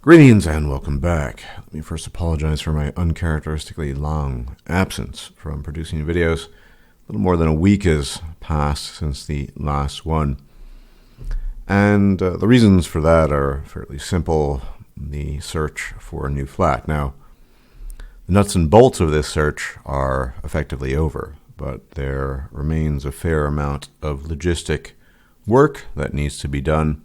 Greetings and welcome back. Let me first apologize for my uncharacteristically long absence from producing videos. A little more than a week has passed since the last one. And the reasons for that are fairly simple. The search for a new flat. Now, the nuts and bolts of this search are effectively over, but there remains a fair amount of logistic work that needs to be done,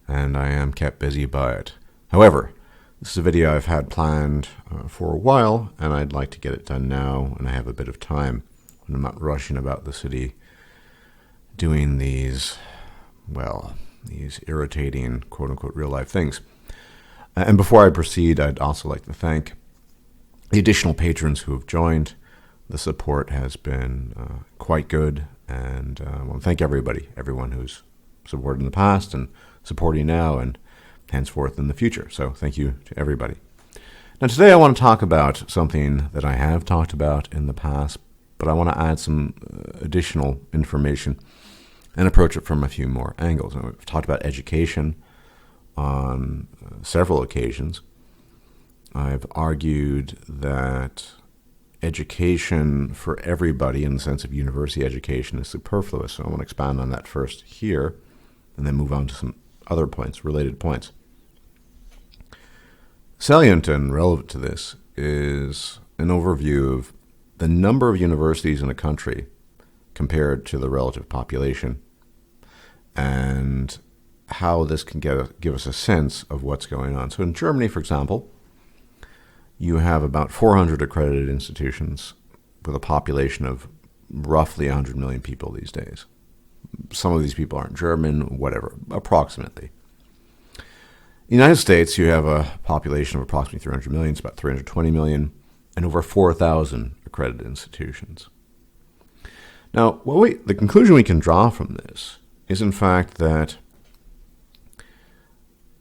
and I am kept busy by it. However, this is a video I've had planned for a while, and I'd like to get it done now, and I have a bit of time, and I'm not rushing about the city doing these irritating, quote-unquote, real-life things. And before I proceed, I'd also like to thank the additional patrons who have joined. The support has been quite good, and I want to thank everyone who's supported in the past and supporting now and henceforth in the future. So thank you to everybody. Now today I want to talk about something that I have talked about in the past, but I want to add some additional information and approach it from a few more angles. Now, we've talked about education on several occasions. I've argued that education for everybody in the sense of university education is superfluous, so I want to expand on that first here and then move on to some other points, related points. Salient and relevant to this is an overview of the number of universities in a country compared to the relative population and how this can give us a sense of what's going on. So in Germany, for example, you have about 400 accredited institutions with a population of roughly 100 million people these days. Some of these people aren't German, whatever, approximately. In the United States, you have a population of approximately 300 million, it's about 320 million, and over 4,000 accredited institutions. Now, the conclusion we can draw from this is, in fact, that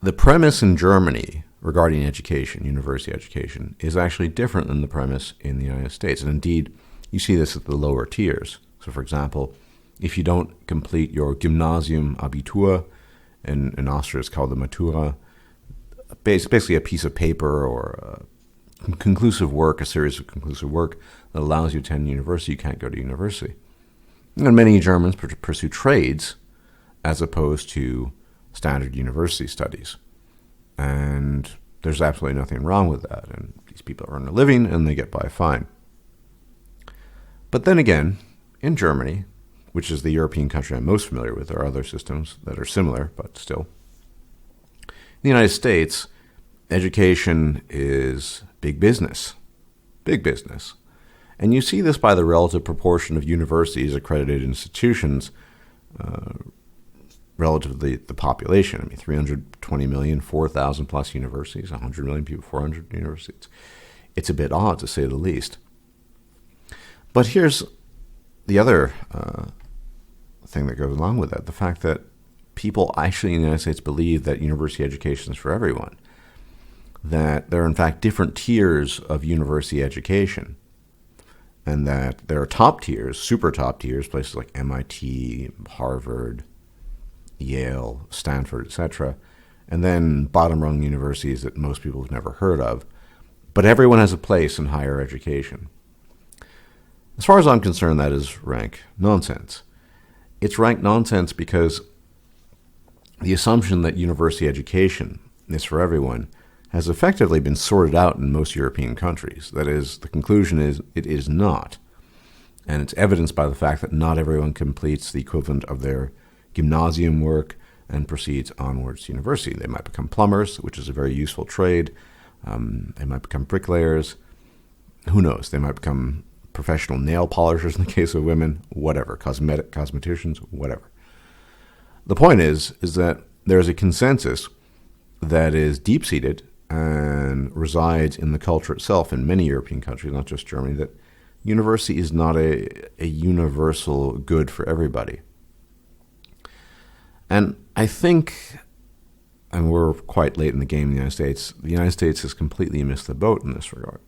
the premise in Germany regarding education, university education, is actually different than the premise in the United States. And indeed, you see this at the lower tiers. So, for example, if you don't complete your Gymnasium Abitur, in Austria it's called the Matura, basically a piece of paper or a conclusive work, a series of conclusive work that allows you to attend university, you can't go to university. And many Germans pursue trades as opposed to standard university studies. And there's absolutely nothing wrong with that. And these people earn a living and they get by fine. But then again, in Germany, which is the European country I'm most familiar with, there are other systems that are similar, but still. In the United States, education is big business. Big business. And you see this by the relative proportion of universities, accredited institutions, relative to the population. I mean, 320 million, 4,000 plus universities, 100 million people, 400 universities. It's a bit odd, to say the least. But here's the other thing that goes along with that, the fact that people actually in the United States believe that university education is for everyone, that there are in fact different tiers of university education, and that there are top tiers, super top tiers, places like MIT, Harvard, Yale, Stanford, etc., and then bottom-rung universities that most people have never heard of, but everyone has a place in higher education. As far as I'm concerned, that is rank nonsense. It's rank nonsense because the assumption that university education is for everyone has effectively been sorted out in most European countries. That is, the conclusion is it is not. And it's evidenced by the fact that not everyone completes the equivalent of their gymnasium work and proceeds onwards to university. They might become plumbers, which is a very useful trade. They might become bricklayers. Who knows? They might become professional nail polishers in the case of women, whatever, cosmeticians, whatever. The point is that there's a consensus that is deep-seated and resides in the culture itself in many European countries, not just Germany, that university is not a universal good for everybody. And I think, and we're quite late in the game in the United States has completely missed the boat in this regard.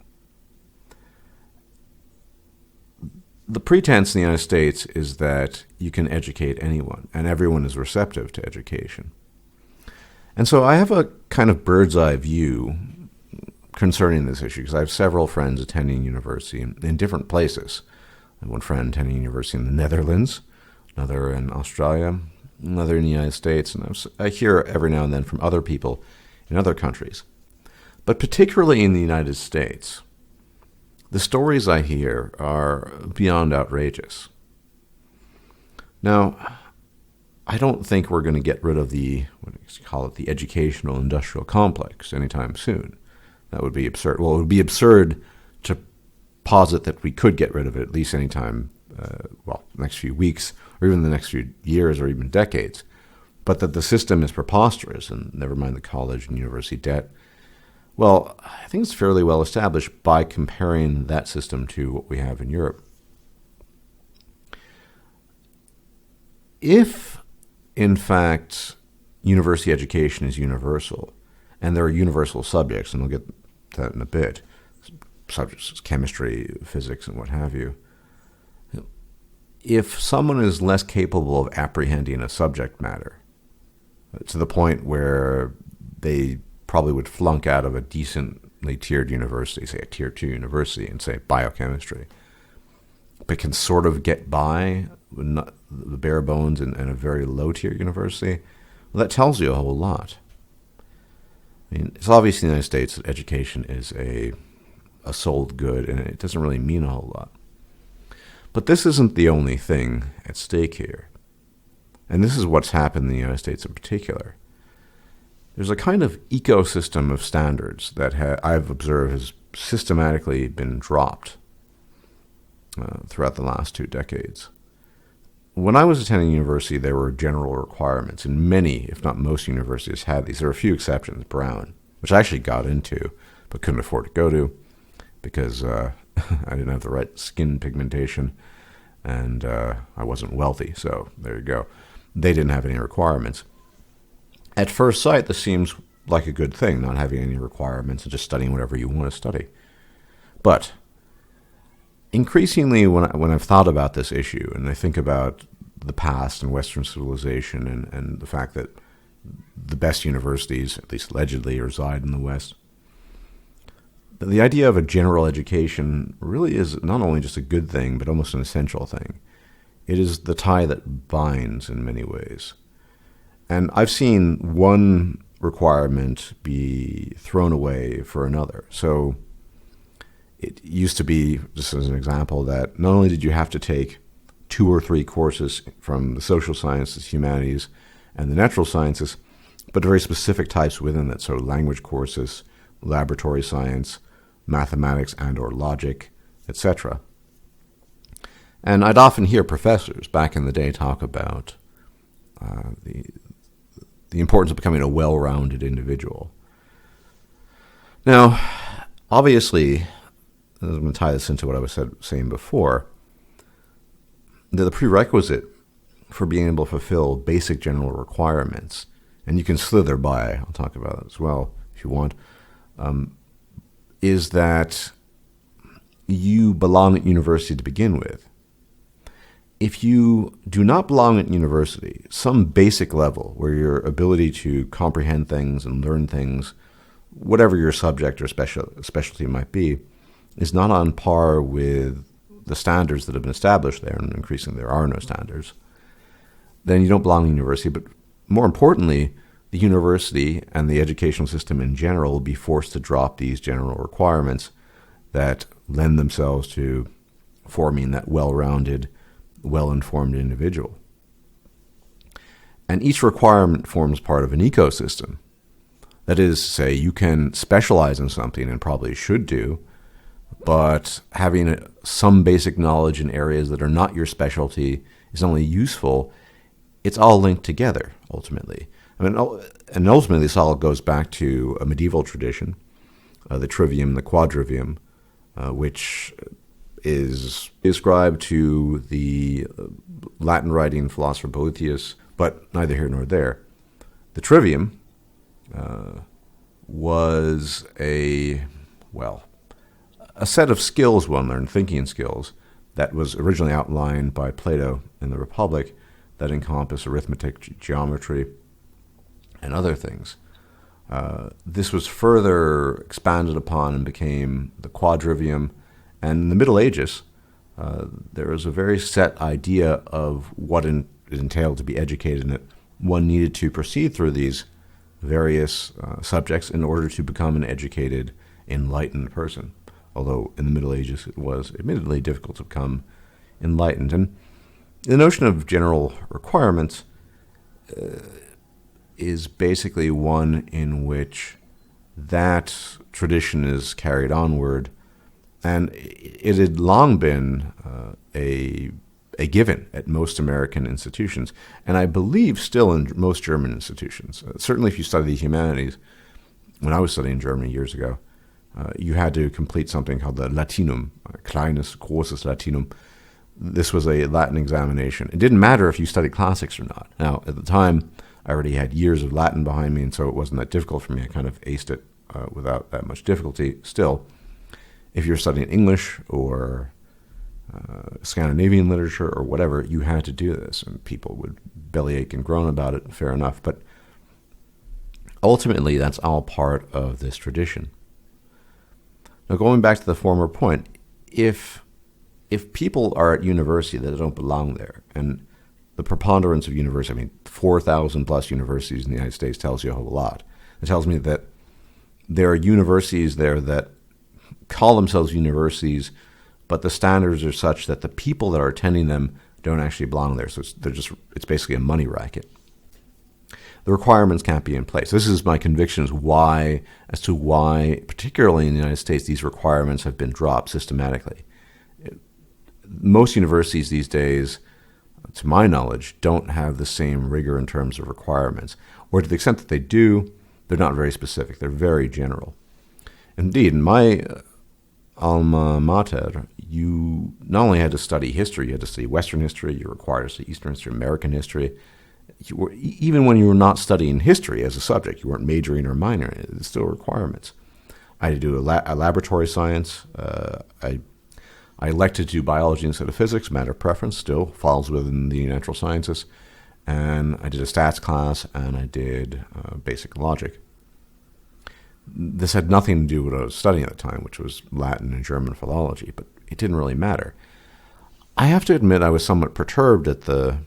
The pretense in the United States is that you can educate anyone, and everyone is receptive to education. And so I have a kind of bird's eye view concerning this issue because I have several friends attending university in different places. I have one friend attending university in the Netherlands, another in Australia, another in the United States, and I hear every now and then from other people in other countries. But particularly in the United States, the stories I hear are beyond outrageous. Now, I don't think we're going to get rid of the, what do you call it, the educational industrial complex anytime soon. That would be absurd. Well, it would be absurd to posit that we could get rid of it at least anytime, next few weeks, or even the next few years, or even decades. But that the system is preposterous, and never mind the college and university debt. Well, I think it's fairly well established by comparing that system to what we have in Europe. If, in fact, university education is universal, and there are universal subjects, and we'll get to that in a bit, subjects as chemistry, physics, and what have you, if someone is less capable of apprehending a subject matter to the point where they probably would flunk out of a decently tiered university, say a tier 2 university, and say biochemistry, but can sort of get by with the bare bones in a very low tier university, well, that tells you a whole lot. I mean, it's obvious in the United States that education is a sold good, and it doesn't really mean a whole lot. But this isn't the only thing at stake here. And this is what's happened in the United States in particular. There's a kind of ecosystem of standards that I've observed has systematically been dropped throughout the last 2 decades. When I was attending university, there were general requirements, and many, if not most universities had these. There were a few exceptions, Brown, which I actually got into, but couldn't afford to go to because I didn't have the right skin pigmentation, and I wasn't wealthy, so there you go. They didn't have any requirements. At first sight, this seems like a good thing, not having any requirements and just studying whatever you want to study. But increasingly, when I've thought about this issue, and I think about the past and Western civilization and the fact that the best universities, at least allegedly, reside in the West, the idea of a general education really is not only just a good thing, but almost an essential thing. It is the tie that binds in many ways. And I've seen one requirement be thrown away for another. So it used to be, just as an example, that not only did you have to take 2 or 3 courses from the social sciences, humanities, and the natural sciences, but very specific types within that. So language courses, laboratory science, mathematics and or logic, etc. And I'd often hear professors back in the day talk about the importance of becoming a well-rounded individual. Now, obviously, I'm going to tie this into what I was saying before, the prerequisite for being able to fulfill basic general requirements, and you can slither by, I'll talk about that as well if you want, is that you belong at university to begin with. If you do not belong at university, some basic level where your ability to comprehend things and learn things, whatever your subject or specialty might be, is not on par with the standards that have been established there, and increasingly there are no standards, then you don't belong in university. But more importantly, the university and the educational system in general will be forced to drop these general requirements that lend themselves to forming that well-rounded, well-informed individual. And each requirement forms part of an ecosystem. That is to say, you can specialize in something, and probably should do, but having some basic knowledge in areas that are not your specialty is only useful. It's all linked together, ultimately. I mean, and ultimately this all goes back to a medieval tradition, the trivium, the quadrivium, which is ascribed to the Latin writing philosopher Boethius, but neither here nor there. The trivium was a set of skills one learned, thinking skills, that was originally outlined by Plato in the Republic, that encompass arithmetic, geometry, and other things. This was further expanded upon and became the quadrivium. And in the Middle Ages, there was a very set idea of what it entailed to be educated, and that one needed to proceed through these various subjects in order to become an educated, enlightened person. Although in the Middle Ages it was admittedly difficult to become enlightened. And the notion of general requirements is basically one in which that tradition is carried onward, and it had long been a given at most American institutions, and I believe still in most German institutions. Certainly if you study the humanities, when I was studying Germany years ago, you had to complete something called the Latinum, Kleines, Großes Latinum. This was a Latin examination. It didn't matter if you studied classics or not. Now, at the time, I already had years of Latin behind me, and so it wasn't that difficult for me. I kind of aced it without that much difficulty. Still, if you're studying English or Scandinavian literature or whatever, you had to do this, and people would bellyache and groan about it, fair enough. But ultimately, that's all part of this tradition. Now, going back to the former point, if people are at university that don't belong there, and the preponderance of universities, 4,000 plus universities in the United States tells you a whole lot. It tells me that there are universities there that call themselves universities, but the standards are such that the people that are attending them don't actually belong there. So it's basically a money racket. The requirements can't be in place. This is my conviction as to why, particularly in the United States, these requirements have been dropped systematically. Most universities these days, to my knowledge, don't have the same rigor in terms of requirements. Or to the extent that they do, they're not very specific. They're very general. Indeed, in my alma mater, you not only had to study history, you had to study Western history, you were required to study Eastern history, American history. Even when you were not studying history as a subject, you weren't majoring or minoring, it's still requirements. I had to do a laboratory science. I elected to do biology instead of physics, matter of preference, still falls within the natural sciences. And I did a stats class, and I did basic logic. This had nothing to do with what I was studying at the time, which was Latin and German philology, but it didn't really matter. I have to admit I was somewhat perturbed at the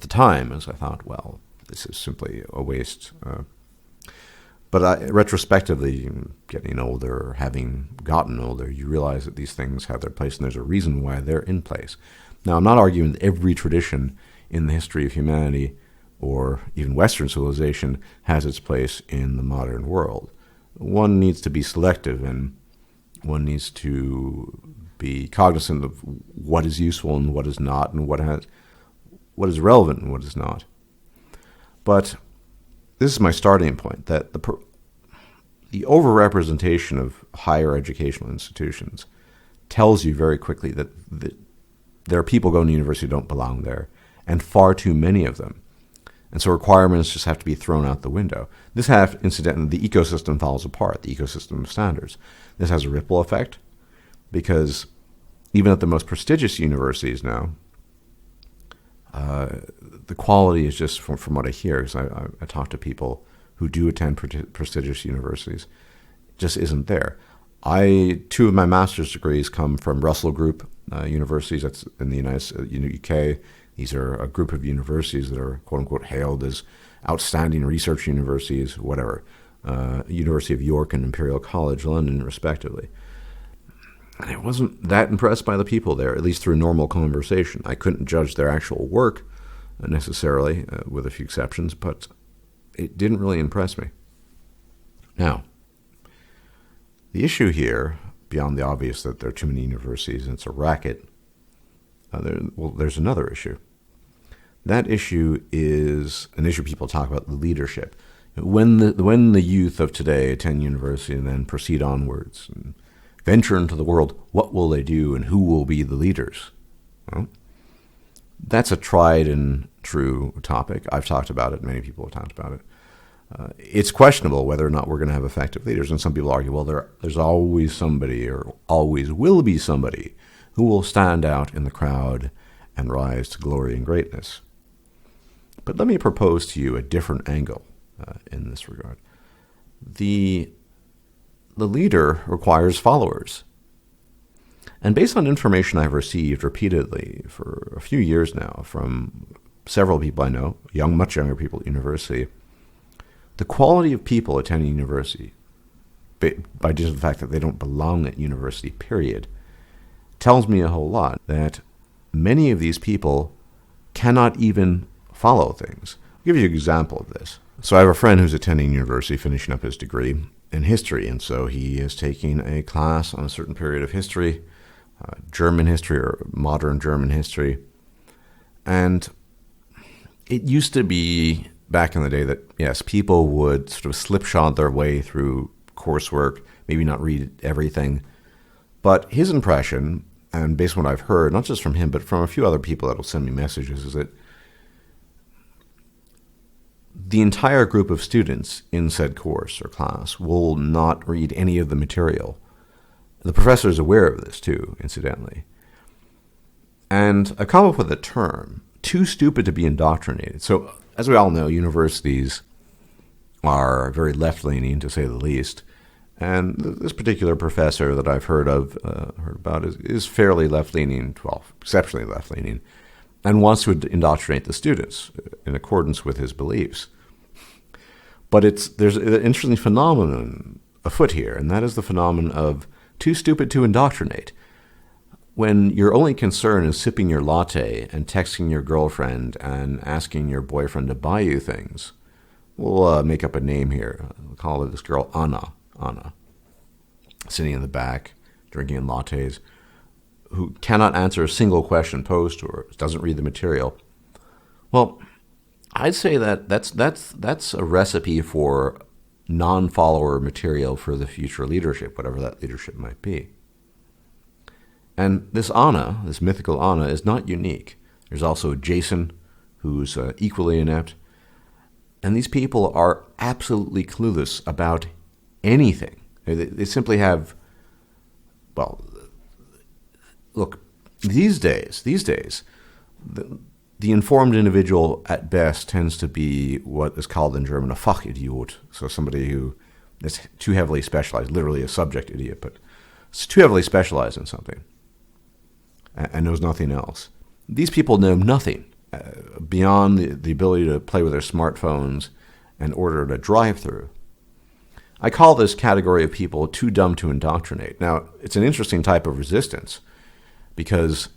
time, as I thought, well, this is simply a waste. But retrospectively, getting older, or having gotten older, you realize that these things have their place, and there's a reason why they're in place. Now, I'm not arguing that every tradition in the history of humanity, or even Western civilization, has its place in the modern world. One needs to be selective, and one needs to be cognizant of what is useful and what is not, and what is relevant and what is not. But this is my starting point, that the overrepresentation of higher educational institutions tells you very quickly that there are people going to university who don't belong there, and far too many of them. And so requirements just have to be thrown out the window. Incidentally, the ecosystem falls apart, the ecosystem of standards. This has a ripple effect, because even at the most prestigious universities now, the quality is just, from what I hear, because I talk to people who do attend prestigious universities, just isn't there. Two of my master's degrees come from Russell Group universities. That's in the UK. These are a group of universities that are quote unquote hailed as outstanding research universities, whatever. University of York and Imperial College London, respectively. And I wasn't that impressed by the people there, at least through normal conversation. I couldn't judge their actual work necessarily, with a few exceptions, but it didn't really impress me. Now, the issue here, beyond the obvious that there are too many universities and it's a racket, there's another issue. That issue is an issue people talk about, the leadership. When the youth of today attend university and then proceed onwards and venture into the world, what will they do and who will be the leaders? Well, that's a tried and true topic. I've talked about it. Many people have talked about it. It's questionable whether or not we're going to have effective leaders. And some people argue, well, there's always somebody, or always will be somebody, who will stand out in the crowd and rise to glory and greatness. But let me propose to you a different angle in this regard. the leader requires followers. And based on information I've received repeatedly for a few years now from several people I know, much younger people at university, the quality of people attending university, by just the fact that they don't belong at university, period, tells me a whole lot, that many of these people cannot even follow things. I'll give you an example of this. So I have a friend who's attending university, finishing up his degree in history, and so he is taking a class on a certain period of history, German history or modern German history. And it used to be back in the day that, yes, people would sort of slipshod their way through coursework, maybe not read everything. But his impression, and based on what I've heard, not just from him, but from a few other people that will send me messages, is that the entire group of students in said course or class will not read any of the material. The professor is aware of this too, incidentally. And I've come up with a term, too stupid to be indoctrinated. So, as we all know, universities are very left-leaning, to say the least. And this particular professor that I've heard about is fairly left-leaning, well, exceptionally left-leaning, and wants to indoctrinate the students in accordance with his beliefs. But there's an interesting phenomenon afoot here, and that is the phenomenon of too stupid to indoctrinate. When your only concern is sipping your latte and texting your girlfriend and asking your boyfriend to buy you things, we'll make up a name here. We'll call this girl Anna, sitting in the back, drinking lattes, who cannot answer a single question posed to her, doesn't read the material. Well, I'd say that that's a recipe for non-follower material for the future leadership, whatever that leadership might be. And this Anna, this mythical Anna, is not unique. There's also Jason, who's equally inept. And these people are absolutely clueless about anything. They simply have, well, look, these days, the informed individual at best tends to be what is called in German a Fachidiot, so somebody who is too heavily specialized, literally a subject idiot, but it's too heavily specialized in something and knows nothing else. These people know nothing beyond the ability to play with their smartphones and order at a drive-through. I call this category of people too dumb to indoctrinate. Now, it's an interesting type of resistance because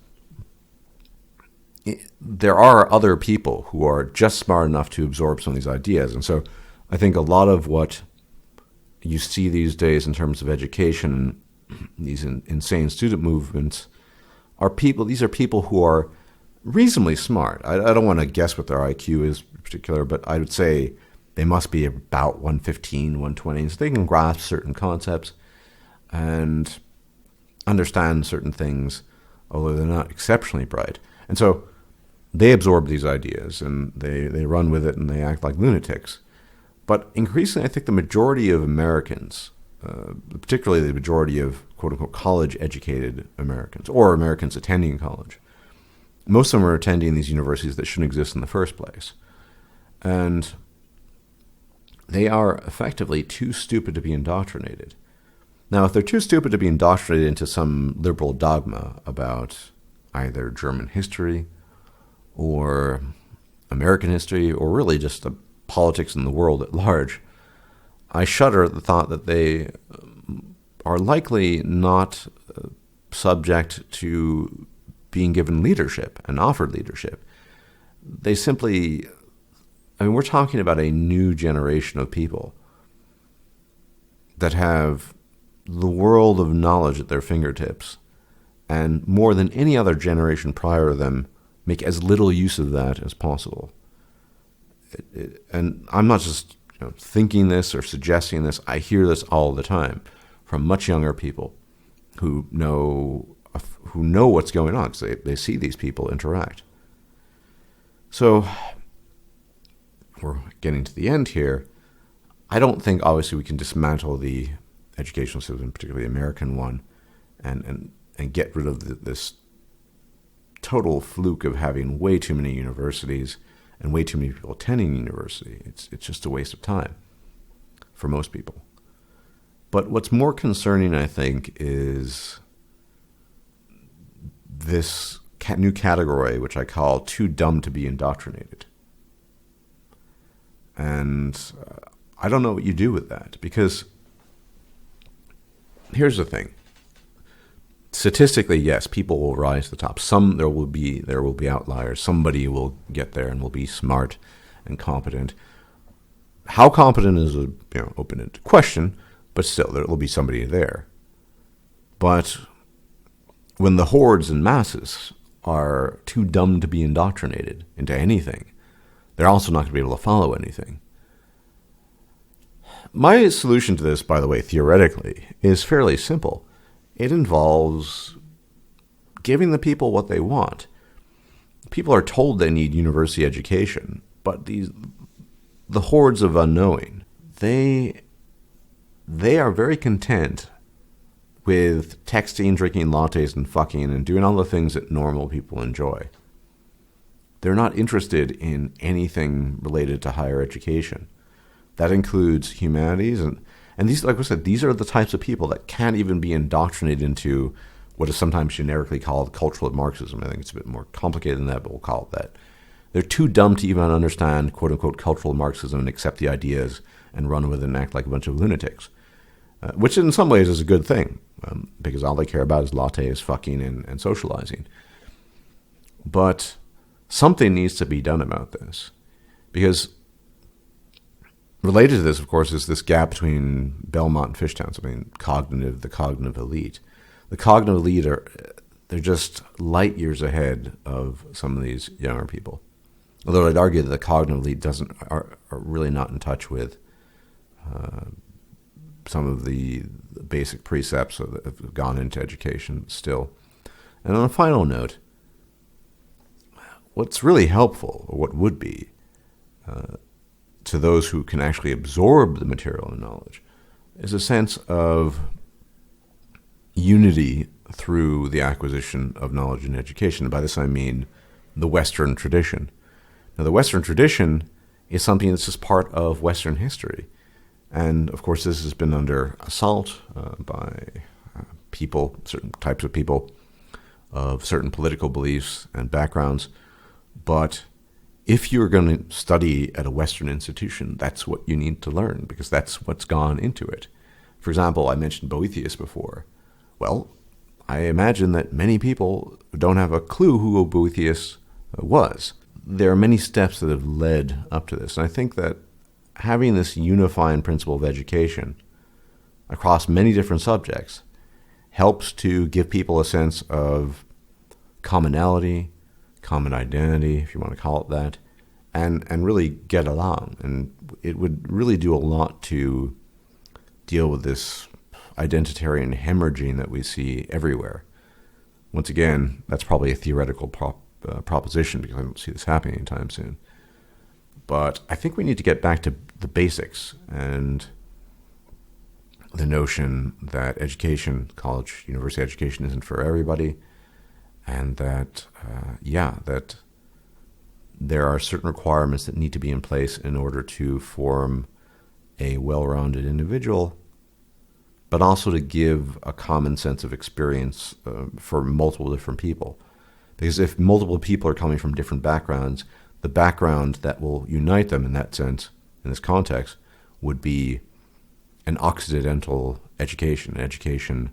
there are other people who are just smart enough to absorb some of these ideas. And so I think a lot of what you see these days in terms of education and these insane student movements are people, these are people who are reasonably smart. I don't want to guess what their IQ is in particular, but I would say they must be about 115, 120, so they can grasp certain concepts and understand certain things, although they're not exceptionally bright. And so they absorb these ideas and they run with it and they act like lunatics. But increasingly, I think the majority of Americans, particularly the majority of quote-unquote college-educated Americans or Americans attending college, most of them are attending these universities that shouldn't exist in the first place. And they are effectively too stupid to be indoctrinated. Now, if they're too stupid to be indoctrinated into some liberal dogma about either German history or American history or really just the politics in the world at large, I shudder at the thought that they are likely not subject to being given leadership and offered leadership. They simply, we're talking about a new generation of people that have the world of knowledge at their fingertips, and more than any other generation prior to them, make as little use of that as possible. And I'm not just thinking this or suggesting this. I hear this all the time from much younger people who know what's going on because they see these people interact. So we're getting to the end here. I don't think, obviously, we can dismantle the educational system, particularly the American one, and get rid of this total fluke of having way too many universities and way too many people attending university. It's just a waste of time. for most people. But what's more concerning, I think, is this new category, which I call too dumb to be indoctrinated. And I don't know what you do with that, because here's the thing. Statistically, yes, people will rise to the top. There will be outliers. Somebody will get there and will be smart and competent. How competent is open to question, but still there will be somebody there. But when the hordes and masses are too dumb to be indoctrinated into anything, they're also not going to be able to follow anything. My solution to this, by the way, theoretically, is fairly simple. It involves giving the people what they want. People are told they need university education, but the hordes of unknowing, they are very content with texting, drinking lattes, and fucking, and doing all the things that normal people enjoy. They're not interested in anything related to higher education. That includes humanities, and these, like I said, these are the types of people that can't even be indoctrinated into what is sometimes generically called cultural Marxism. I think it's a bit more complicated than that, but we'll call it that. They're too dumb to even understand, quote-unquote, cultural Marxism and accept the ideas and run with it and act like a bunch of lunatics, which in some ways is a good thing, because all they care about is lattes, fucking, and socializing. But something needs to be done about this, because related to this, of course, is this gap between Belmont and Fishtown. So, I mean, the cognitive elite. The cognitive elite they're just light years ahead of some of these younger people. Although I'd argue that the cognitive elite are really not in touch with some of the basic precepts that have gone into education still. And on a final note, what's really helpful, or what would be, to those who can actually absorb the material and knowledge, is a sense of unity through the acquisition of knowledge and education. And by this I mean the Western tradition. Now, the Western tradition is something that's just part of Western history. And, of course, this has been under assault by people, certain types of people, of certain political beliefs and backgrounds. But if you're going to study at a Western institution, that's what you need to learn, because that's what's gone into it. For example, I mentioned Boethius before. Well, I imagine that many people don't have a clue who Boethius was. There are many steps that have led up to this. And I think that having this unifying principle of education across many different subjects helps to give people a sense of commonality, common identity, if you want to call it that, and really get along. And it would really do a lot to deal with this identitarian hemorrhaging that we see everywhere. Once again, that's probably a theoretical proposition, because I don't see this happening anytime soon. But I think we need to get back to the basics and the notion that education, college, university education, isn't for everybody, and that, that there are certain requirements that need to be in place in order to form a well-rounded individual, but also to give a common sense of experience for multiple different people. Because if multiple people are coming from different backgrounds, the background that will unite them in that sense, in this context, would be an Occidental education, an education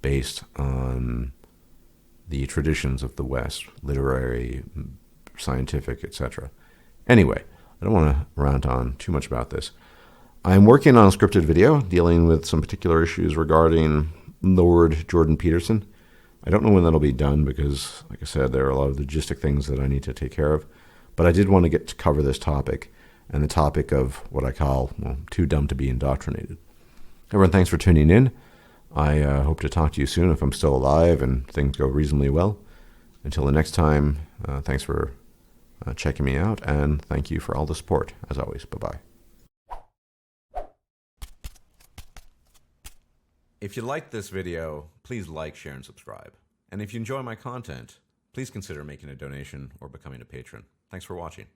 based on the traditions of the West, literary, scientific, etc. Anyway, I don't want to rant on too much about this. I'm working on a scripted video dealing with some particular issues regarding Lord Jordan Peterson. I don't know when that'll be done because, like I said, there are a lot of logistic things that I need to take care of. But I did want to get to cover this topic, and the topic of what I call, too dumb to be indoctrinated. Everyone, thanks for tuning in. I hope to talk to you soon if I'm still alive and things go reasonably well. Until the next time, thanks for checking me out, and thank you for all the support, as always. Bye-bye. If you liked this video, please like, share, and subscribe. And if you enjoy my content, please consider making a donation or becoming a patron. Thanks for watching.